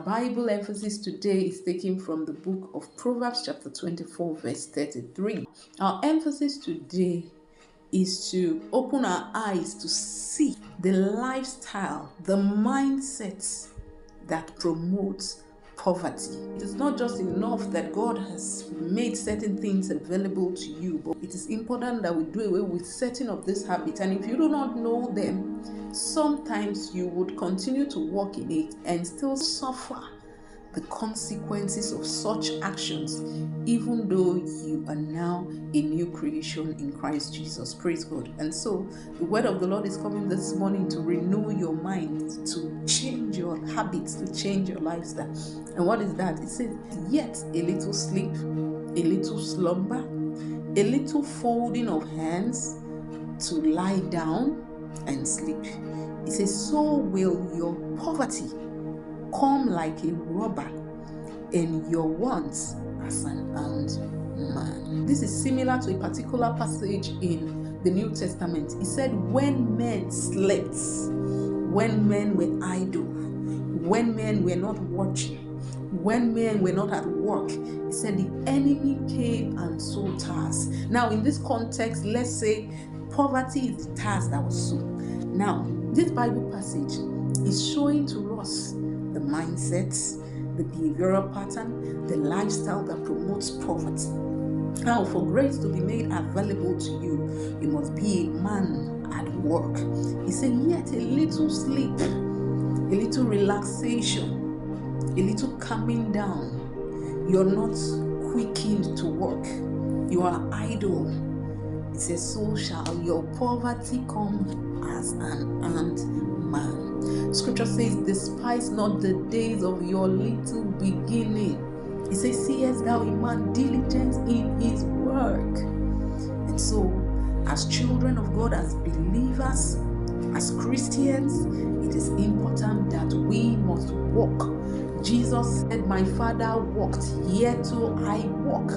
Bible emphasis today is taken from the book of Proverbs chapter 24 verse 33. Our emphasis today is to open our eyes to see the lifestyle, the mindsets that promotes poverty. It is not just enough that God has made certain things available to you, but it is important that we do away with certain of these habits. And if you do not know them, sometimes you would continue to walk in it and still suffer the consequences of such actions, even though you are now a new creation in Christ Jesus. Praise God. And so the word of the Lord is coming this morning to renew your mind, to change your habits, to change your lifestyle. And what is that? It says, yet a little sleep, a little slumber, a little folding of hands to lie down and sleep. It says, so will your poverty come like a robber, and your wants as an armed man. This is similar to a particular passage in the New Testament. It said, when men slept, when men were idle, when men were not watching, when men were not at work, he said the enemy came and sowed tares. Now, in this context, let's say poverty is the tares that was sown. Now, this Bible passage is showing to us the mindsets, the behavioral pattern, the lifestyle that promotes poverty. Now, for grace to be made available to you, you must be a man at work. He said, yet a little sleep, a little relaxation, a little calming down. You're not quickened to work. You are idle. It says, so shall your poverty come as an armed man. Scripture says, despise not the days of your little beginning. It says, seest thou a man diligent in his work. And so, as children of God, as believers, as Christians, it is important that we must walk. Jesus said, my Father walked, yet too I walk.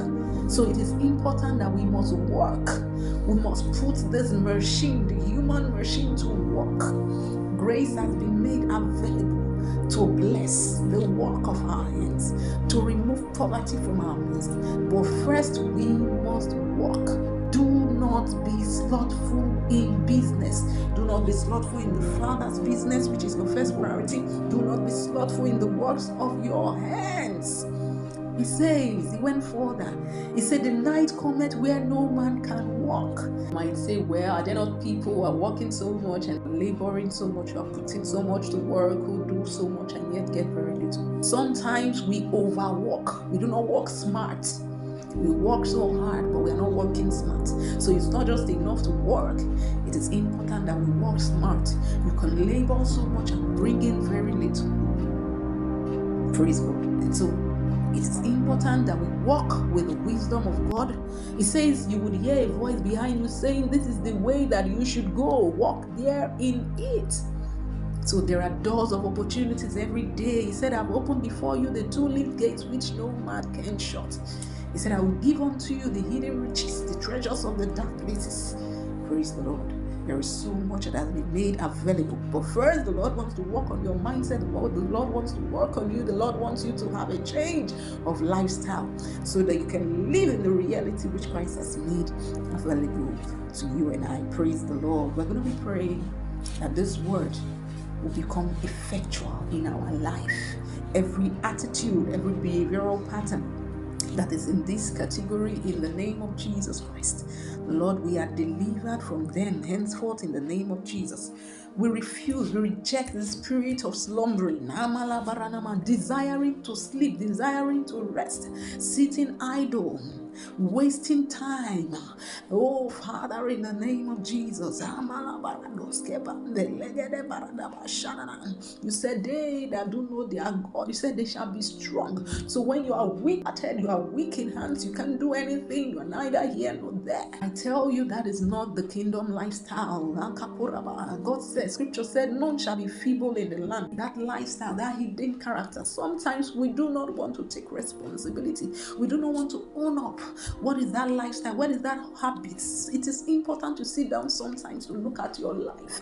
So it is important that we must work. We must put this machine, the human machine, to work. Grace has been made available to bless the work of our hands, to remove poverty from our midst. But first, we must work. Do not be slothful in business. Do not be slothful in the Father's business, which is your first priority. Do not be slothful in the works of your hands. He says, he went further. He said, the night cometh where no man can walk. You might say, well, are there not people who are working so much and laboring so much, who are putting so much to work, who do so much and yet get very little? Sometimes we overwork. We do not work smart. We work so hard, but we are not working smart. So it's not just enough to work. It is important that we work smart. You can labor so much and bring in very little. Praise God. And so it is important that we walk with the wisdom of God. He says you would hear a voice behind you saying, this is the way that you should go. Walk there in it. So there are doors of opportunities every day. He said, I've opened before you the two-leaf gates which no man can shut. He said, I will give unto you the hidden riches, the treasures of the dark places. Praise the Lord. There is so much that has been made available. But first, the Lord wants to work on your mindset. The Lord wants to work on you. The Lord wants you to have a change of lifestyle so that you can live in the reality which Christ has made available to you and I. Praise the Lord. We're going to be praying that this word will become effectual in our life. Every attitude, every behavioral pattern that is in this category, in the name of Jesus Christ. Lord, we are delivered from them henceforth in the name of Jesus. We refuse, we reject the spirit of slumbering, desiring to sleep, desiring to rest, sitting idle, wasting time. Oh, Father, in the name of Jesus, you said they that do know their God, you said they shall be strong. So when you are weak-hearted, you are weak in hands, you can't do anything, you are neither here nor there. I tell you, that is not the kingdom lifestyle. God said, said, scripture said, none shall be feeble in the land. That lifestyle, that hidden character, sometimes we do not want to take responsibility. We do not want to own up. What is that lifestyle? What is that habit? It is important to sit down sometimes to look at your life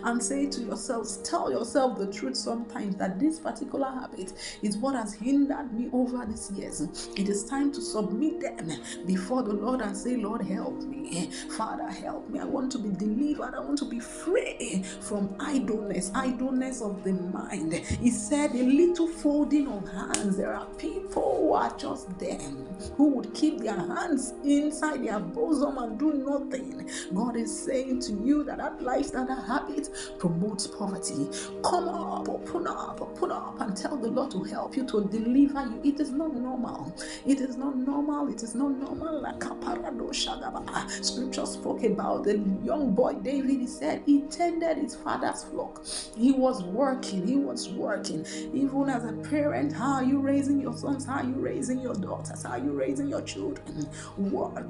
and say to yourselves, tell yourself the truth sometimes, that this particular habit is what has hindered me over these years. It is time to submit them before the Lord and say, Lord, help me. Father, help me. I want to be delivered. I want to be free from idleness of the mind. He said, a little folding of hands. There are people who are just them, who would keep their hands inside their bosom and do nothing. God is saying to you that lifestyle, that habit promotes poverty. Come up, open up, and tell the Lord to help you, to deliver you. It is not normal. It is not normal. It is not normal. Scripture spoke about the young boy David. He said he tended his father's flock. He was working. Even as a parent, how are you raising your sons? How are you raising your daughters? How are you raising your children? Work.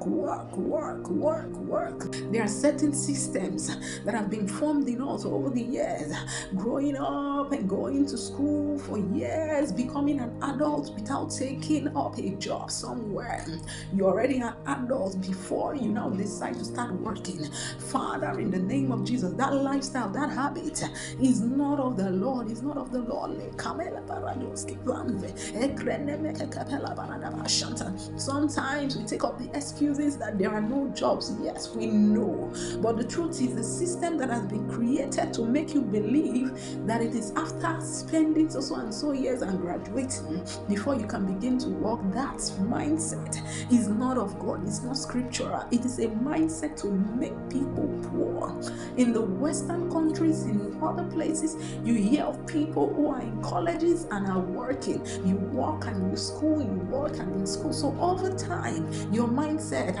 There are certain systems that have been formed in us over the years, growing up and going to school for years, becoming an adult without taking up a job somewhere. You're already an adult before you now decide to start working. Father, in the name of Jesus, that lifestyle, that habit is not of the Lord. It's not of the Lord. Sometimes we take up the excuses that there are no jobs. Yes, we know. But the truth is, the system that has been created to make you believe that it is after spending so and so years and graduating before you can begin to work, that mindset is not of God. It's not scriptural. It is a mindset to make people poor. In the Western countries, in other places, you hear of people who are in colleges and are working. You work and you school, you work and in school. So over time, our mindset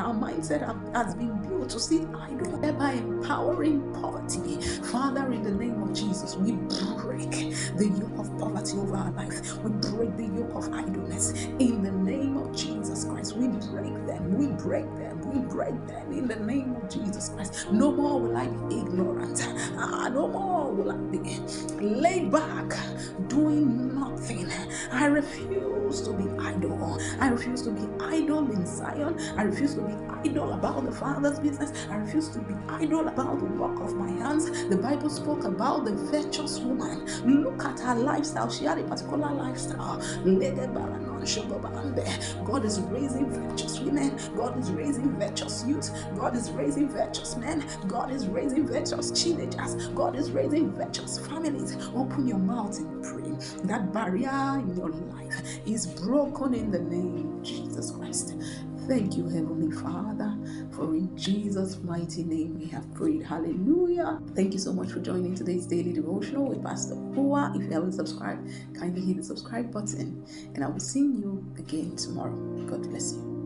has been built to sit idle, thereby empowering poverty. Father, in the name of Jesus, we break the yoke of poverty over our life. We break the yoke of idleness. In the name of Jesus Christ, we break them in the name of Jesus Christ. No more will I be ignorant. No more will I be laid back, doing nothing. I refuse to be idle. I refuse to be idle in Zion. I refuse to be idle about the Father's business. I refuse to be idle about the work of my hands. The Bible spoke about the virtuous woman. Look at her lifestyle. She had a particular lifestyle. God is raising virtuous women. God is raising virtuous youth. God is raising virtuous men. God is raising virtuous teenagers. God is raising virtuous families. Open your mouth and pray. That barrier in your life is broken in the name of Jesus Christ. Thank you, Heavenly Father, for in Jesus' mighty name we have prayed. Hallelujah. Thank you so much for joining today's daily devotional with Pastor Owa. If you haven't subscribed, kindly hit the subscribe button, and I will see you again tomorrow. God bless you.